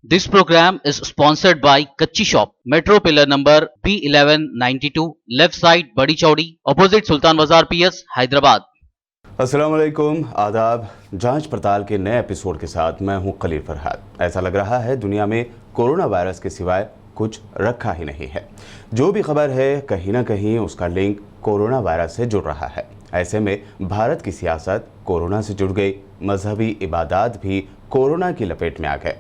This program is sponsored by Kachi Shop, Metro Pillar number B1192, left side Badi Chaudi, opposite Sultan Bazar PS, Hyderabad. अस्सलाम वालेकुम, आदाब। जांच पड़ताल के नए एपिसोड के साथ मैं हूं खलील फरहाद। ऐसा लग रहा है दुनिया में कोरोना वायरस के सिवाय कुछ रखा ही नहीं है। जो भी खबर है कहीं ना कहीं उसका लिंक कोरोना वायरस से जुड़ रहा है। ऐसे में भारत की सियासत कोरोना से जुड़ गई, मजहबी इबादत भी कोरोना की लपेट में आ गए।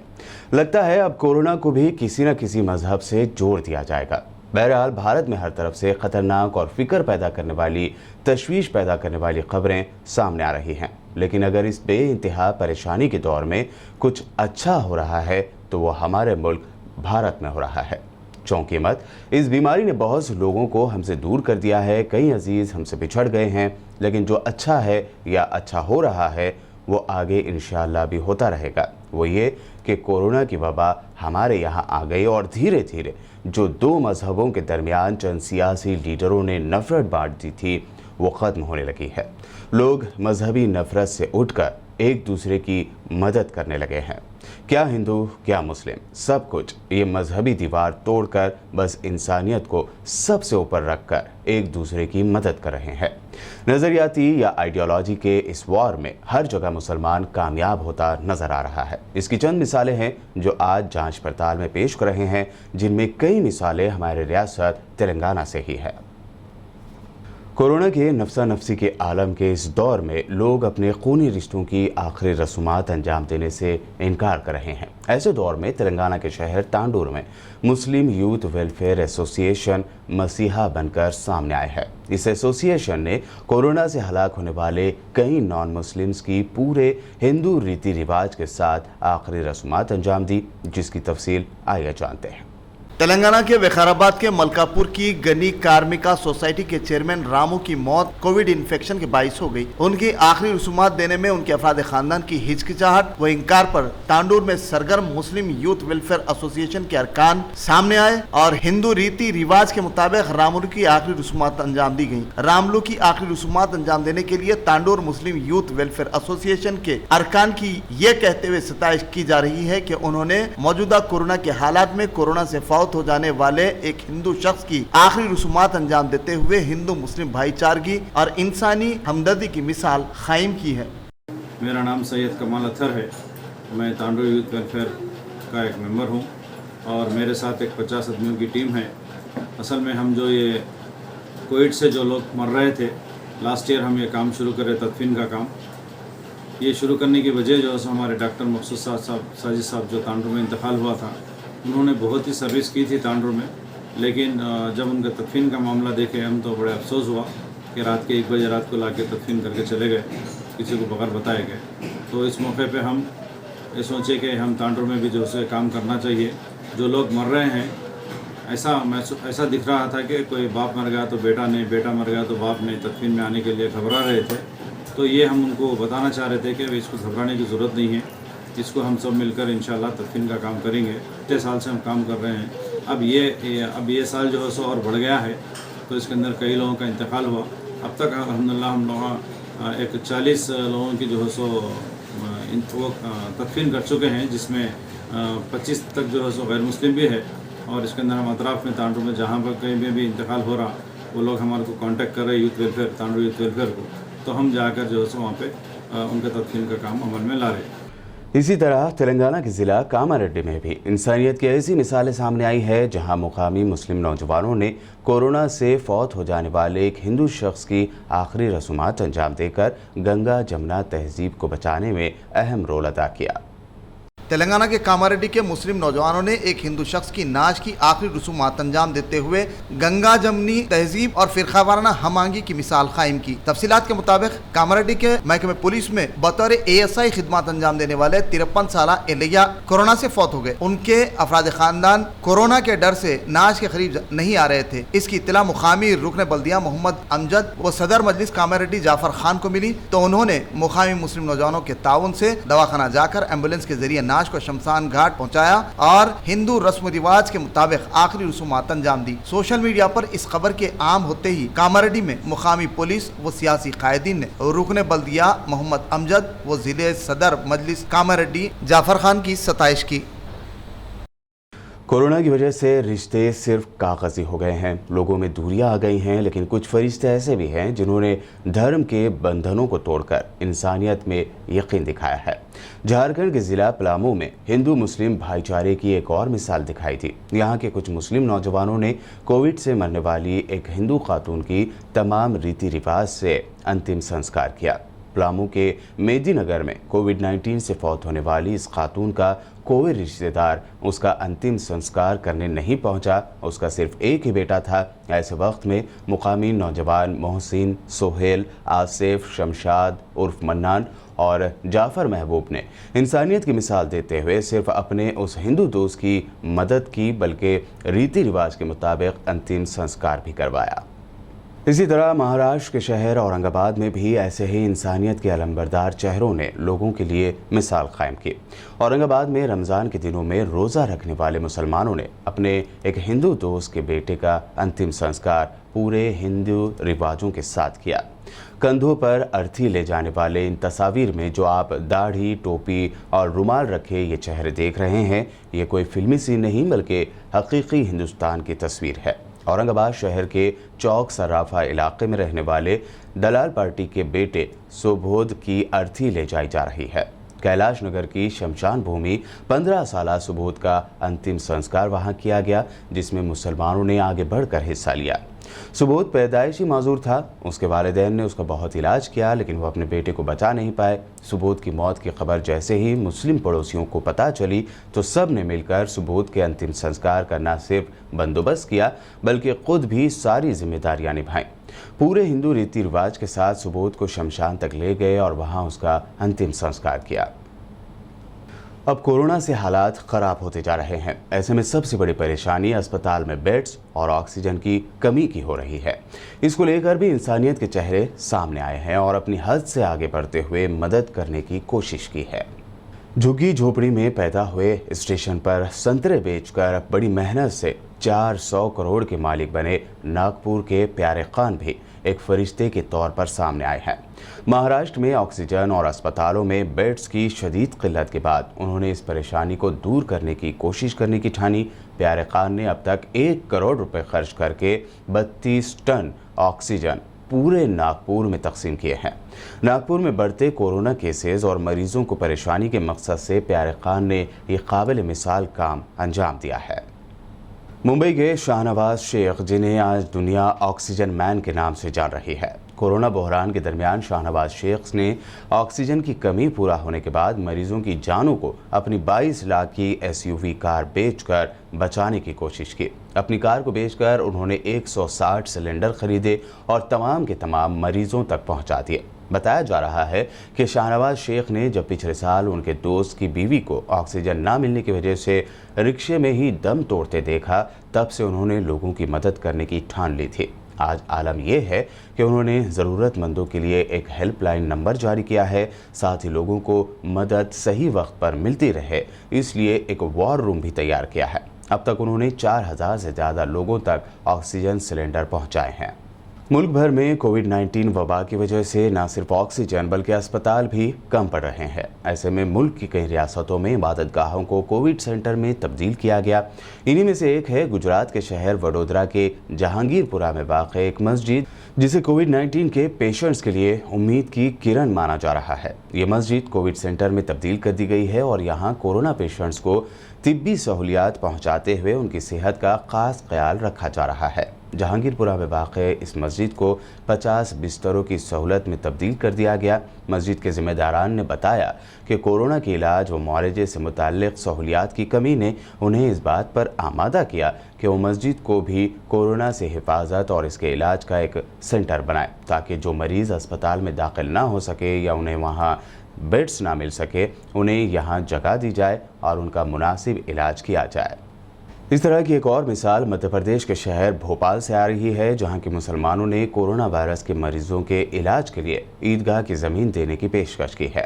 लगता है अब कोरोना को भी किसी न किसी मजहब से जोड़ दिया जाएगा। बहरहाल भारत में हर तरफ से ख़तरनाक और फिक्र पैदा करने वाली, तशवीश पैदा करने वाली खबरें सामने आ रही हैं। लेकिन अगर इस बेइंतहा परेशानी के दौर में कुछ अच्छा हो रहा है तो वो हमारे मुल्क भारत में हो रहा है। चौंकी मत, इस बीमारी ने बहुत से लोगों को हमसे दूर कर दिया है, कई अजीज़ हमसे बिछड़ गए हैं। लेकिन जो अच्छा है या अच्छा हो रहा है वो आगे इंशाअल्लाह भी होता रहेगा। वो ये कि कोरोना की वबा हमारे यहाँ आ गई और धीरे धीरे जो दो मजहबों के दरमियान चंद सियासी लीडरों ने नफ़रत बांट दी थी वो ख़त्म होने लगी है। लोग मजहबी नफ़रत से उठकर एक दूसरे की मदद करने लगे हैं। क्या हिंदू क्या मुस्लिम, सब कुछ ये मजहबी दीवार तोड़कर बस इंसानियत को सबसे ऊपर रखकर एक दूसरे की मदद कर रहे हैं। नज़रियाती या आइडियोलॉजी के इस वॉर में हर जगह मुसलमान कामयाब होता नजर आ रहा है। इसकी चंद मिसालें हैं जो आज जांच पड़ताल में पेश कर रहे हैं, जिनमें कई मिसालें हमारे रियासत तेलंगाना से ही है। कोरोना के नफसा नफसी के आलम के इस दौर में लोग अपने खूनी रिश्तों की आखिरी रसूमात अंजाम देने से इनकार कर रहे हैं। ऐसे दौर में तेलंगाना के शहर तांडूर में मुस्लिम यूथ वेलफेयर एसोसिएशन मसीहा बनकर सामने आया है। इस एसोसिएशन ने कोरोना से हलाक होने वाले कई नॉन मुस्लिम्स की पूरे हिंदू रीति रिवाज के साथ आखिरी रसूमात अंजाम दी, जिसकी तफसील आइए जानते हैं। तेलंगाना के विकाराबाद के मलकापुर की गनी कार्मिका सोसाइटी के चेयरमैन रामू की मौत कोविड इन्फेक्शन के बाइस हो गई। उनकी आखिरी रसूमात देने में उनके अफराद खानदान की हिचकिचाहट व इनकार पर तांडूर में सरगर्म मुस्लिम यूथ वेलफेयर एसोसिएशन के अरकान सामने आए और हिंदू रीति रिवाज के मुताबिक रामलू की आखिरी रसूमात अंजाम दी गई। रामलू की आखिरी रसूमात अंजाम देने के लिए तांडूर मुस्लिम यूथ वेलफेयर एसोसिएशन के अरकान की ये कहते हुए सताइश की जा रही है कि उन्होंने मौजूदा कोरोना के हालात में कोरोना से हो जाने वाले एक हिंदू शख्स की आखिरी रसूमात अंजाम देते हुए हिंदू मुस्लिम भाईचारगी और इंसानी हमदर्दी की मिसाल कायम की है। मेरा नाम सैयद कमाल अत्तर है। मैं तांडूर यूथ वेलफेयर का एक मेंबर हूं और मेरे साथ एक 50 आदमियों की टीम है। असल में हम जो ये कोविड से जो लोग मर रहे थे, लास्ट ईयर हम ये काम शुरू करे तदफीन का काम। ये शुरू करने की वजह जो है हमारे डॉक्टर मकसूद साजिद साहब जो तांडूर में इंतकाल हुआ था, उन्होंने बहुत ही सर्विस की थी तांडूर में। लेकिन जब उनका तदफीन का मामला देखे हम तो बड़े अफसोस हुआ कि रात के 1 बजे रात को लाके तदफीन करके चले गए, किसी को बगैर बताए गए। तो इस मौके पे हम ये सोचे कि हम तांडूर में भी जो है काम करना चाहिए। जो लोग मर रहे हैं, ऐसा दिख रहा था कि कोई बाप मर गया तो बेटा नहीं, बेटा मर गया तो बाप नहीं, तदफीन में आने के लिए घबरा रहे थे। तो ये हम उनको बताना चाह रहे थे कि इसको घबराने की ज़रूरत नहीं है, इसको हम सब मिलकर इंशाल्लाह तदफीन का काम करेंगे। 6 साल से हम काम कर रहे हैं। अब ये साल जो है सो और बढ़ गया है, तो इसके अंदर कई लोगों का इंतकाल हुआ। अब तक अल्हम्दुलिल्लाह हम लोग एक 40 लोगों की जो है सो वो तदफीन कर चुके हैं, जिसमें 25 तक जो है सो गैर मुस्लिम भी है। और इसके अंदर हम अतराफ़ में तांडूर में जहाँ पर कहीं भी इंतकाल हो रहा, वो लोग हमारे को कांटेक्ट कर रहे हैं youth welfare, Tandur youth welfare को, तो हम जाकर जो है सो वहाँ पर उनका तदफीन का काम अमल में ला रहे हैं। इसी तरह तेलंगाना के ज़िला कामारेड्डी में भी इंसानियत की ऐसी मिसालें सामने आई है, जहां मुकामी मुस्लिम नौजवानों ने कोरोना से फौत हो जाने वाले एक हिंदू शख्स की आखिरी रसूमात अंजाम देकर गंगा जमुना तहजीब को बचाने में अहम रोल अदा किया। तेलंगाना के कामारेड्डी के मुस्लिम नौजवानों ने एक हिंदू शख्स की नाश की आखिरी रसूमात अंजाम देते हुए गंगा जमनी तहजीब और फिरकावाराना हमांगी की मिसाल कायम की। तफसीलात के मुताबिक कामारेड्डी के महकमे पुलिस में बतौर ASI खिदमत अंजाम देने वाले 53 साला एलिया कोरोना से फौत हो गए। उनके अफराद खानदान कोरोना के डर से नाश के करीब नहीं आ रहे थे। इसकी इत्तला मुकामी रुकन बल्दिया मोहम्मद अमजद व सदर मजलिस कामारेड्डी जाफर खान को मिली, तो उन्होंने मुकामी मुस्लिम नौजवानों के ताउन से दवाखाना जाकर एम्बुलेंस के जरिए नाश को शमशान घाट पहुंचाया और हिंदू रस्म रिवाज के मुताबिक आखिरी रसूमात अंजाम दी। सोशल मीडिया पर इस खबर के आम होते ही कामारेड्डी में मुकामी पुलिस व सियासी कायदीन ने रुकन बल्दिया मोहम्मद अमजद व जिले सदर मजलिस कामारेड्डी जाफर खान की सताइश की। कोरोना की वजह से रिश्ते सिर्फ कागजी हो गए हैं, लोगों में दूरियां आ गई हैं, लेकिन कुछ फरिश्ते ऐसे भी हैं जिन्होंने धर्म के बंधनों को तोड़कर इंसानियत में यकीन दिखाया है। झारखंड के ज़िला पलामू में हिंदू मुस्लिम भाईचारे की एक और मिसाल दिखाई थी। यहाँ के कुछ मुस्लिम नौजवानों ने कोविड से मरने वाली एक हिंदू खातून की तमाम रीति रिवाज से अंतिम संस्कार किया। पलामू के मेदिनगर में कोविड-19 से फौत होने वाली इस खातून का कोई रिश्तेदार उसका अंतिम संस्कार करने नहीं पहुंचा। उसका सिर्फ एक ही बेटा था। ऐसे वक्त में मुकामी नौजवान मोहसिन, सोहेल, आसिफ, शमशाद उर्फ मन्नान और जाफ़र महबूब ने इंसानियत की मिसाल देते हुए सिर्फ अपने उस हिंदू दोस्त की मदद की, बल्कि रीति रिवाज के मुताबिक अंतिम संस्कार भी करवाया। इसी तरह महाराष्ट्र के शहर औरंगाबाद में भी ऐसे ही इंसानियत के अलंबरदार चेहरों ने लोगों के लिए मिसाल कायम की। औरंगाबाद में रमज़ान के दिनों में रोज़ा रखने वाले मुसलमानों ने अपने एक हिंदू दोस्त के बेटे का अंतिम संस्कार पूरे हिंदू रिवाजों के साथ किया। कंधों पर अर्थी ले जाने वाले इन तस्वीर में जो आप दाढ़ी, टोपी और रुमाल रखे ये चेहरे देख रहे हैं, ये कोई फिल्मी सीन नहीं बल्कि हकीकी हिंदुस्तान की तस्वीर है। औरंगाबाद शहर के चौक सर्राफा इलाके में रहने वाले दलाल पार्टी के बेटे सुबोध की अर्थी ले जाई जा रही है। कैलाश नगर की शमशान भूमि 15 साला सुबोध का अंतिम संस्कार वहां किया गया, जिसमें मुसलमानों ने आगे बढ़कर हिस्सा लिया। सुबोध पैदाइशी माजूर था। उसके वालिदैन ने उसका बहुत इलाज किया, लेकिन वो अपने बेटे को बचा नहीं पाए। सुबोध की मौत की खबर जैसे ही मुस्लिम पड़ोसियों को पता चली तो सब ने मिलकर सुबोध के अंतिम संस्कार का न सिर्फ बंदोबस्त किया बल्कि खुद भी सारी जिम्मेदारियां निभाईं। पूरे हिंदू रीति रिवाज के साथ सुबोध को शमशान तक ले गए और वहां उसका अंतिम संस्कार किया। अब कोरोना से हालात ख़राब होते जा रहे हैं। ऐसे में सबसे बड़ी परेशानी अस्पताल में बेड्स और ऑक्सीजन की कमी की हो रही है। इसको लेकर भी इंसानियत के चेहरे सामने आए हैं और अपनी हद से आगे बढ़ते हुए मदद करने की कोशिश की है। झुग्गी झोपड़ी में पैदा हुए स्टेशन पर संतरे बेचकर बड़ी मेहनत से 400 करोड़ के मालिक बने नागपुर के प्यारे खान भी एक फरिश्ते के तौर पर सामने आए हैं। महाराष्ट्र में ऑक्सीजन और अस्पतालों में बेड्स की शदीद किल्लत के बाद उन्होंने इस परेशानी को दूर करने की कोशिश करने की ठानी। प्यारे खान ने अब तक 1 करोड़ रुपए खर्च करके 32 टन ऑक्सीजन पूरे नागपुर में तकसीम किए हैं। नागपुर में बढ़ते कोरोना केसेस और मरीजों को परेशानी के मकसद से प्यारे खान ने ये काबिल मिसाल काम अंजाम दिया है। मुंबई के शाहनवाज शेख, जिन्हें आज दुनिया ऑक्सीजन मैन के नाम से जान रही है, कोरोना बहरान के दरमियान शाहनवाज शेख ने ऑक्सीजन की कमी पूरा होने के बाद मरीजों की जानों को अपनी 22 लाख की एसयूवी कार बेचकर बचाने की कोशिश की। अपनी कार को बेचकर उन्होंने 160 सिलेंडर खरीदे और तमाम के तमाम मरीजों तक पहुंचा दिए। बताया जा रहा है कि शाहनवाज शेख ने जब पिछले साल उनके दोस्त की बीवी को ऑक्सीजन ना मिलने की वजह से रिक्शे में ही दम तोड़ते देखा, तब से उन्होंने लोगों की मदद करने की ठान ली थी। आज आलम यह है कि उन्होंने ज़रूरतमंदों के लिए एक हेल्पलाइन नंबर जारी किया है। साथ ही लोगों को मदद सही वक्त पर मिलती रहे, इसलिए एक वॉर रूम भी तैयार किया है। अब तक उन्होंने 4000 से ज़्यादा लोगों तक ऑक्सीजन सिलेंडर पहुंचाए हैं। मुल्क भर में कोविड-19 वबा की वजह से न सिर्फ ऑक्सीजन बल्कि अस्पताल भी कम पड़ रहे हैं। ऐसे में मुल्क की कई रियासतों में इबादत गाहों को कोविड सेंटर में तब्दील किया गया। इन्हीं में से एक है गुजरात के शहर वडोदरा के जहांगीरपुरा में वाक़ एक मस्जिद, जिसे कोविड-19 के पेशेंट्स के लिए उम्मीद की किरण माना जा रहा है। ये मस्जिद कोविड सेंटर में तब्दील कर दी गई है और यहाँ कोरोना पेशेंट्स को तिब्बी सहूलियात पहुँचाते हुए उनकी सेहत का खास ख्याल रखा जा रहा है। जहांगीरपुरा में वाक़ इस मस्जिद को 50 बिस्तरों की सहूलत में तब्दील कर दिया गया। मस्जिद के ज़िम्मेदारान ने बताया कि कोरोना के इलाज व मुआलजे से मुताल्लिक़ सहूलियात की कमी ने उन्हें इस बात पर आमादा किया कि वो मस्जिद को भी कोरोना से हिफाजत और इसके इलाज का एक सेंटर बनाए, ताकि जो मरीज़ अस्पताल में दाखिल ना हो सके या उन्हें वहाँ बेड्स ना मिल सके, उन्हें यहाँ जगह दी जाए और उनका मुनासिब इलाज किया जाए। इस तरह की एक और मिसाल मध्य प्रदेश के शहर भोपाल से आ रही है, जहां के मुसलमानों ने कोरोना वायरस के मरीजों के इलाज के लिए ईदगाह की ज़मीन देने की पेशकश की है।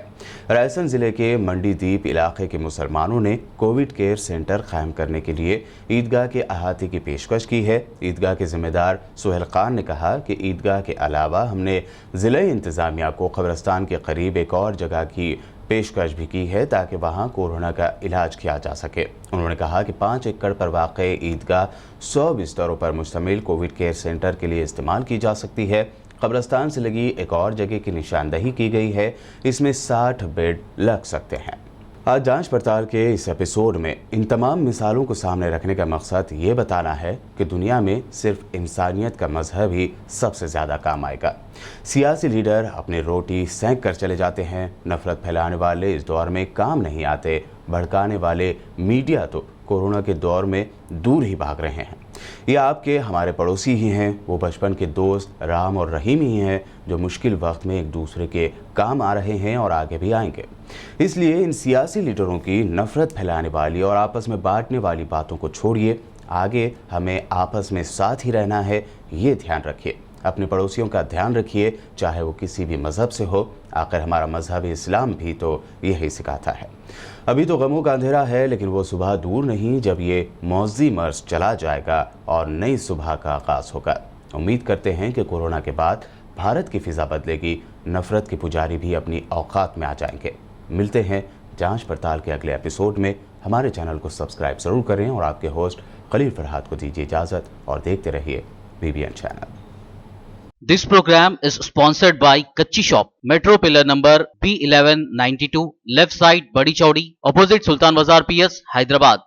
रायसेन ज़िले के मंडीदीप इलाके के मुसलमानों ने कोविड केयर सेंटर कायम करने के लिए ईदगाह के अहाते की पेशकश की है। ईदगाह के ज़िम्मेदार सुहेल खान ने कहा कि ईदगाह के अलावा हमने ज़िले इंतज़ामिया को कब्रिस्तान के करीब एक और जगह की पेशकश भी की है ताकि वहां कोरोना का इलाज किया जा सके। उन्होंने कहा कि 5 एकड़ पर वाक़ई ईदगाह 100 बिस्तरों पर मुश्तमिल कोविड केयर सेंटर के लिए इस्तेमाल की जा सकती है। कब्रिस्तान से लगी एक और जगह की निशानदही की गई है, इसमें 60 बेड लग सकते हैं। आज जांच पड़ताल के इस एपिसोड में इन तमाम मिसालों को सामने रखने का मकसद ये बताना है कि दुनिया में सिर्फ इंसानियत का मजहब ही सबसे ज़्यादा काम आएगा। सियासी लीडर अपनी रोटी सेंक कर चले जाते हैं, नफरत फैलाने वाले इस दौर में काम नहीं आते, भड़काने वाले मीडिया तो कोरोना के दौर में दूर ही भाग रहे हैं। ये आपके हमारे पड़ोसी ही हैं, वो बचपन के दोस्त राम और रहीम ही हैं जो मुश्किल वक्त में एक दूसरे के काम आ रहे हैं और आगे भी आएंगे। इसलिए इन सियासी लीडरों की नफरत फैलाने वाली और आपस में बांटने वाली बातों को छोड़िए, आगे हमें आपस में साथ ही रहना है, ये ध्यान रखिए। अपने पड़ोसियों का ध्यान रखिए, चाहे वो किसी भी मज़हब से हो। आखिर हमारा मज़हब इस्लाम भी तो यही सिखाता है। अभी तो गमों का अंधेरा है, लेकिन वो सुबह दूर नहीं जब ये मौजी मर्ज चला जाएगा और नई सुबह का आगाज़ होगा। उम्मीद करते हैं कि कोरोना के बाद भारत की फ़िज़ा बदलेगी, नफ़रत के पुजारी भी अपनी औकात में आ जाएंगे। मिलते हैं जांच पड़ताल के अगले एपिसोड में। हमारे चैनल को सब्सक्राइब ज़रूर करें और आपके होस्ट खलील फरहाद को दीजिए इजाज़त और देखते रहिए BBN channel. This program is sponsored by Kachchi Shop, Metro Pillar number B1192, left side Badi Chaudi, opposite Sultan Bazaar PS, Hyderabad.